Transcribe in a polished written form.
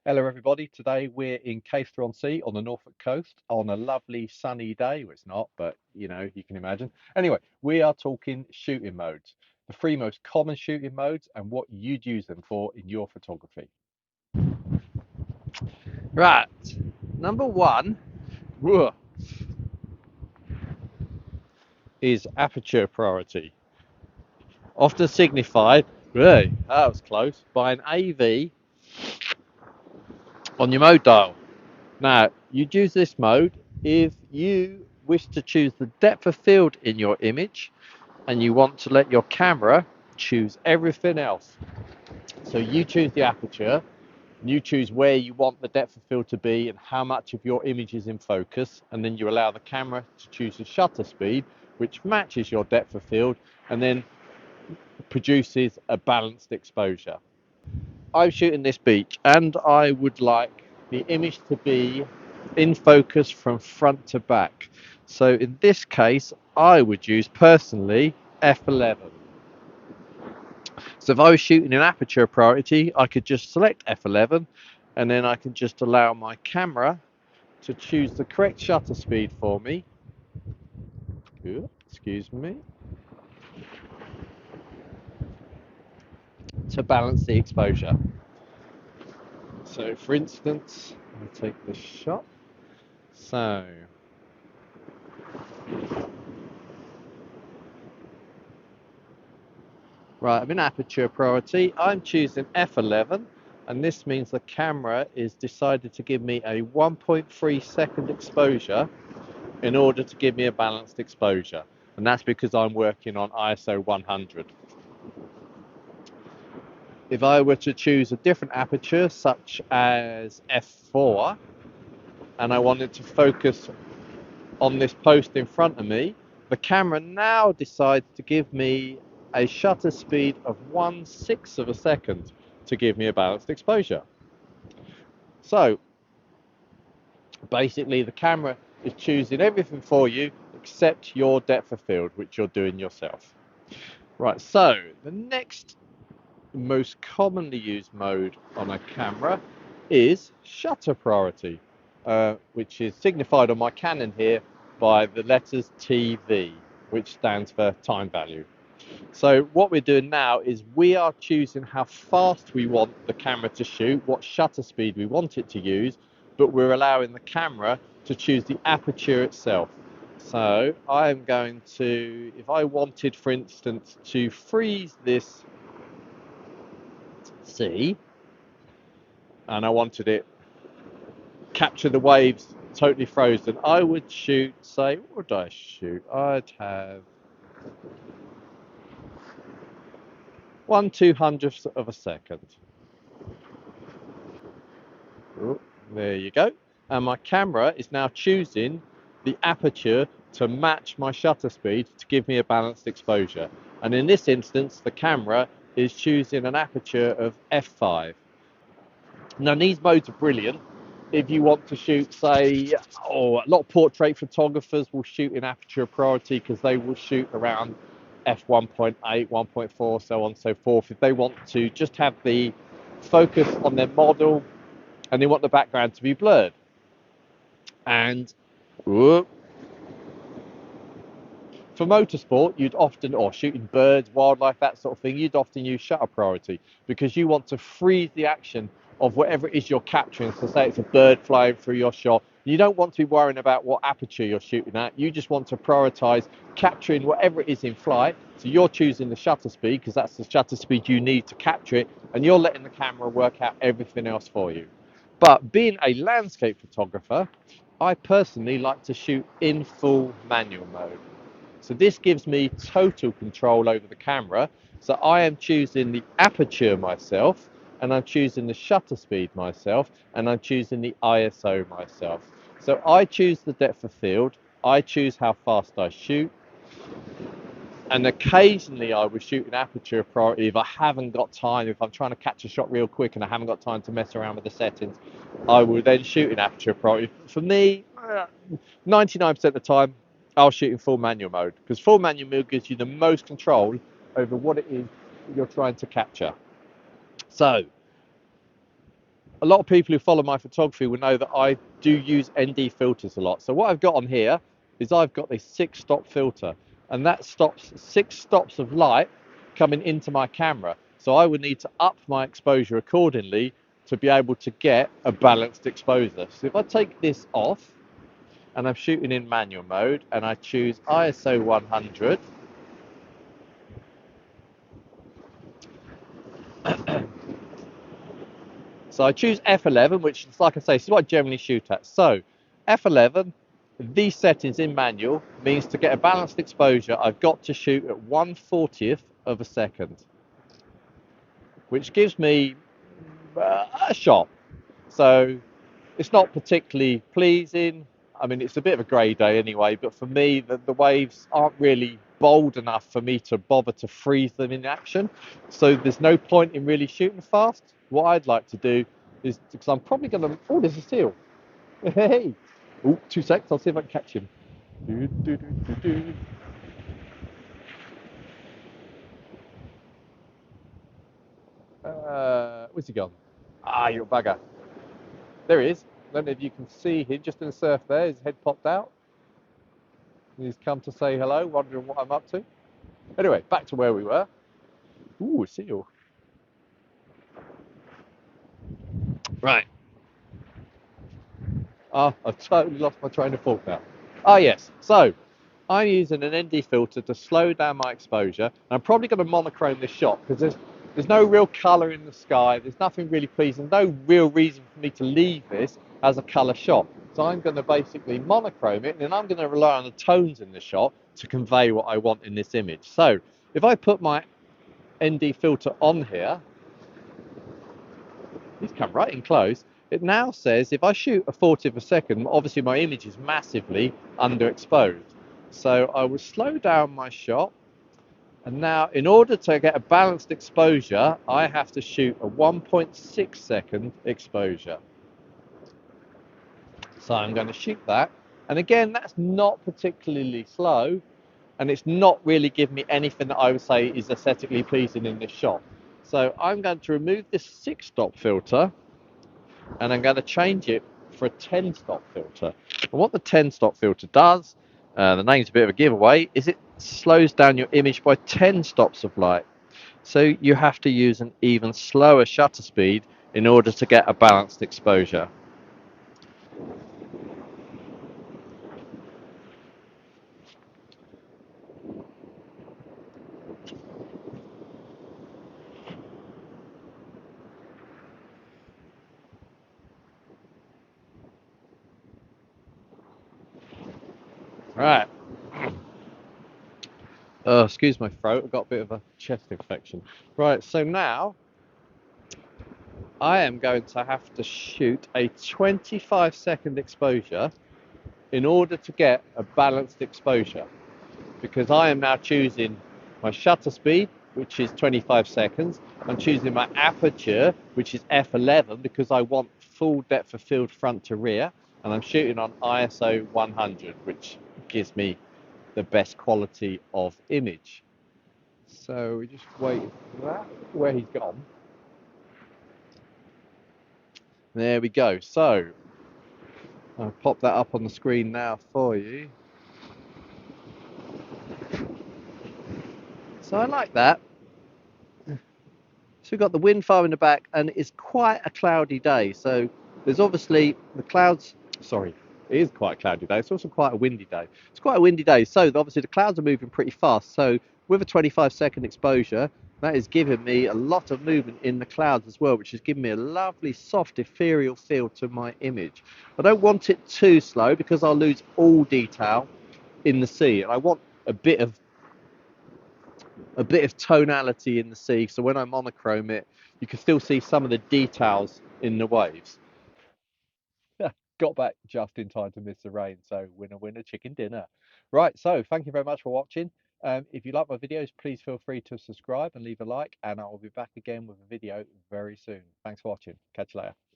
Hello, everybody. Today we're in Caistor-on-Sea on the Norfolk coast on a lovely sunny day. Well, it's not, but you can imagine. Anyway, we are talking shooting modes, the three most common shooting modes, and what you'd use them for in your photography. Right, number one whoa, Is aperture priority, often signified, hey, that was close, by an AV on your mode dial. Now, you'd use this mode if you wish to choose the depth of field in your image and you want to let your camera choose everything else. So you choose the aperture, you choose where you want the depth of field to be and how much of your image is in focus, and then you allow the camera to choose the shutter speed, which matches your depth of field and then produces a balanced exposure. I'm shooting this beach and I would like the image to be in focus from front to back. So in this case, I would use personally f11. So if I was shooting in aperture priority, I could just select f11 and then I can just allow my camera to choose the correct shutter speed for me. Ooh, excuse me. To balance the exposure. So for instance, I'll take this shot. So right, I'm in aperture priority. I'm choosing f11, and this means the camera is decided to give me a 1.3 second exposure in order to give me a balanced exposure. And that's because I'm working on ISO 100. If I were to choose a different aperture, such as f4, and I wanted to focus on this post in front of me, the camera now decides to give me a shutter speed of 1/6 of a second to give me a balanced exposure. So basically the camera is choosing everything for you except your depth of field, which you're doing yourself. Right, so the next most commonly used mode on a camera is shutter priority, which is signified on my Canon here by the letters TV, which stands for time value. So what we're doing now is we are choosing how fast we want the camera to shoot, what shutter speed we want it to use, but we're allowing the camera to choose the aperture itself. So I'm going to, if I wanted, for instance, to freeze this sea, and I wanted it capture the waves totally frozen, I would shoot, say, what would I shoot? I'd have 1/200th of a second. Oh, there you go. And my camera is now choosing the aperture to match my shutter speed to give me a balanced exposure. And in this instance, the camera is choosing an aperture of f5. Now, these modes are brilliant if you want to shoot, say, a lot of portrait photographers will shoot in aperture priority because they will shoot around f1.8, 1.4, so on and so forth. If they want to just have the focus on their model and they want the background to be blurred. And whoop, for motorsport, you'd often, or shooting birds, wildlife, that sort of thing, you'd often use shutter priority because you want to freeze the action of whatever it is you're capturing. So say it's a bird flying through your shot. You don't want to be worrying about what aperture you're shooting at. You just want to prioritize capturing whatever it is in flight. So you're choosing the shutter speed because that's the shutter speed you need to capture it, and you're letting the camera work out everything else for you. But being a landscape photographer, I personally like to shoot in full manual mode. So this gives me total control over the camera. So I am choosing the aperture myself, and I'm choosing the shutter speed myself, and I'm choosing the ISO myself. So I choose the depth of field, I choose how fast I shoot, and occasionally I will shoot an aperture priority if I haven't got time, if I'm trying to catch a shot real quick and I haven't got time to mess around with the settings, I will then shoot an aperture priority. For me, 99% of the time, I'll shoot in full manual mode because full manual mode gives you the most control over what it is you're trying to capture. So a lot of people who follow my photography will know that I do use ND filters a lot. So what I've got on here is I've got this 6-stop filter, and that stops 6 stops of light coming into my camera. So I would need to up my exposure accordingly to be able to get a balanced exposure. So if I take this off and I'm shooting in manual mode and I choose ISO 100, so I choose F11, which is, like I say, this is what I generally shoot at. So F11, these settings in manual means to get a balanced exposure, I've got to shoot at 1/40th of a second, which gives me a shot. So it's not particularly pleasing. I mean, it's a bit of a grey day anyway, but for me, the waves aren't really bold enough for me to bother to freeze them in action. So there's no point in really shooting fast. What I'd like to do is, because I'm probably going to, oh, there's a seal. Hey, oh, 2 seconds, I'll see if I can catch him. Do, do, do, do, do. Where's he gone? Ah, you're a bugger. There he is. I don't know if you can see him just in the surf there. His head popped out. He's come to say hello, wondering what I'm up to. Anyway, back to where we were. Ooh, a seal. Right. Ah, I've totally lost my train of thought now. Ah, yes. So, I'm using an ND filter to slow down my exposure. And I'm probably going to monochrome this shot because there's no real colour in the sky. There's nothing really pleasing. No real reason for me to leave this as a colour shot. So I'm going to basically monochrome it, and then I'm going to rely on the tones in the shot to convey what I want in this image. So if I put my ND filter on here, he's come right in close. It now says if I shoot a 40th of a second, obviously my image is massively underexposed. So I will slow down my shot. And now, in order to get a balanced exposure, I have to shoot a 1.6 second exposure. So I'm going to shoot that. And again, that's not particularly slow, and it's not really giving me anything that I would say is aesthetically pleasing in this shot. So I'm going to remove this 6-stop filter, and I'm going to change it for a 10-stop filter. And what the 10-stop filter does, the name's a bit of a giveaway, is it slows down your image by 10 stops of light. So you have to use an even slower shutter speed in order to get a balanced exposure. Right. Oh, excuse my throat, I've got a bit of a chest infection. Right, so now I am going to have to shoot a 25-second exposure in order to get a balanced exposure, because I am now choosing my shutter speed, which is 25 seconds. I'm choosing my aperture, which is f11, because I want full depth of field front to rear, and I'm shooting on ISO 100, which gives me the best quality of image. So we just wait for that, where he's gone. There we go. So I'll pop that up on the screen now for you. So I like that. So we've got the wind farm in the back, and it's quite a cloudy day. So there's obviously the clouds, sorry, it is quite a cloudy day. It's also quite a windy day. It's quite a windy day. So obviously the clouds are moving pretty fast. So with a 25-second exposure, that is giving me a lot of movement in the clouds as well, which is giving me a lovely soft ethereal feel to my image. I don't want it too slow because I'll lose all detail in the sea. And I want a bit of tonality in the sea, so when I monochrome it, you can still see some of the details in the waves. Got back just in time to miss the rain, so winner winner chicken dinner. Right, so thank you very much for watching. If you like my videos, please feel free to subscribe and leave a like, and I will be back again with a video very soon. Thanks for watching. Catch you later.